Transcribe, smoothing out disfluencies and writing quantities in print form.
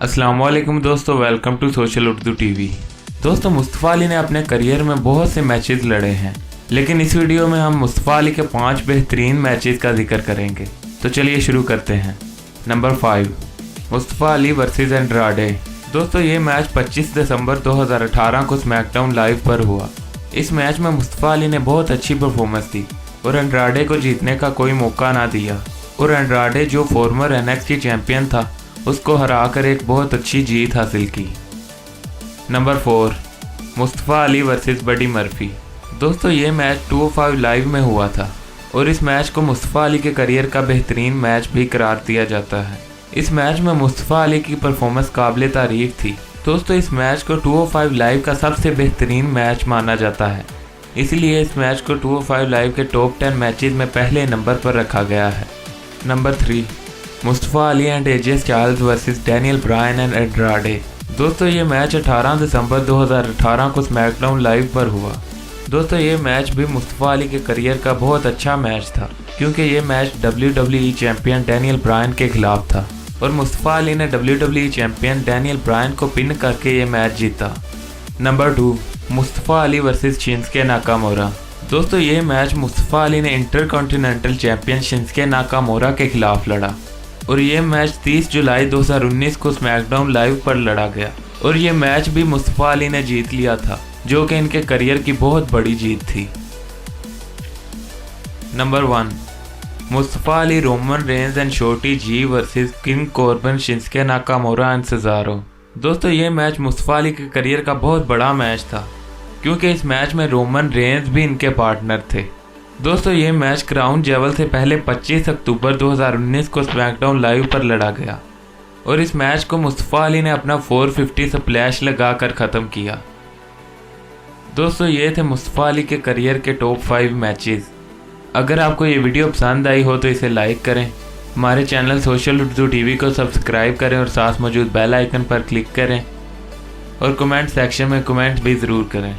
अस्सलाम वालेकुम दोस्तों, welcome to social Urdu TV. दोस्तों, मुस्तफ़ा अली ने अपने करियर में बहुत से मैचेस लड़े हैं, लेकिन इस वीडियो में हम मुस्तफ़ा अली के 5 बेहतरीन मैचेस का जिक्र करेंगे। तो चलिए शुरू करते हैं। Number 5, Mustafa Ali versus Andrade. दोस्तों, ये मैच 25 दिसंबर 2018 को स्मैकडाउन लाइव पर हुआ। इस मैच में मुस्तफ़ा अली ने बहुत अच्छी परफॉर्मेंस दी और एंड्राडे को जीतने का कोई मौका ना दिया, और एंड्राडे जो फॉर्मर NXT चैंपियन था उसको हराकर एक बहुत अच्छी जीत हासिल की। Number 4, Mustafa Ali versus Buddy Murphy. दोस्तों, ये मैच 205 लाइव में हुआ था और इस मैच को मुस्तफ़ा अली के करियर का बेहतरीन मैच भी करार दिया जाता है। इस मैच में मुस्तफ़ा अली की परफॉर्मेंस काबिले तारीफ थी। दोस्तों, इस मैच को 205 लाइव का सबसे बेहतरीन मैच माना जाता है, इसलिए इस मैच को 205 लाइव के टॉप 10 मैचेस में पहले नंबर पर रखा गया है। Number 3, Mustafa Ali and AJ styles versus Daniel Bryan and Andrade. दोस्तों, ये मैच 18 दिसंबर 2018 को स्मैकडाउन लाइव पर हुआ। दोस्तों, ये मैच भी मुस्तफ़ा अली के करियर का बहुत अच्छा मैच था, क्योंकि ये match WWE champion Daniel Bryan के खिलाफ था और मुस्तफ़ा अली ने WWE चैंपियन डैनियल ब्रायन को पिन करके ये मैच जीता। Number 2, Mustafa Ali versus Shinsuke Nakamura. दोस्तों, ये मैच मुस्तफ़ा अली ने इंटरकॉन्टिनेंटल चैंपियन शिंसुके नाकामोरा के खिलाफ लड़ा और ये मैच 30 जुलाई 2019 को स्मैकडाउन लाइव पर लड़ा गया और ये मैच भी मुस्तफ़ा अली ने जीत लिया था, जो कि इनके करियर की बहुत बड़ी जीत थी। Number 1, Mustafa Ali Roman Reigns and Shorty G versus King Corbin Shinsuke Nakamura and Cesaro. दोस्तों, ये मैच मुस्तफ़ा अली के करियर का बहुत बड़ा मैच था, क्योंकि इस मैच में रोमन रेंज भी इनके पार्टनर थे। दोस्तों, ये मैच क्राउन जेवल से पहले 25 अक्टूबर 2019 को स्मैकडाउन लाइव पर लड़ा गया और इस मैच को मुस्तफ़ा अली ने अपना 450 स्प्लैश लगाकर ख़त्म किया। दोस्तों, ये थे मुस्तफ़ा अली के करियर के टॉप 5 मैचेस। अगर आपको ये वीडियो पसंद आई हो तो इसे लाइक करें, हमारे चैनल सोशल उर्दू टीवी को सब्सक्राइब करें और साथ मौजूद बेल आइकन पर क्लिक करें और कमेंट सेक्शन में कमेंट भी ज़रूर करें।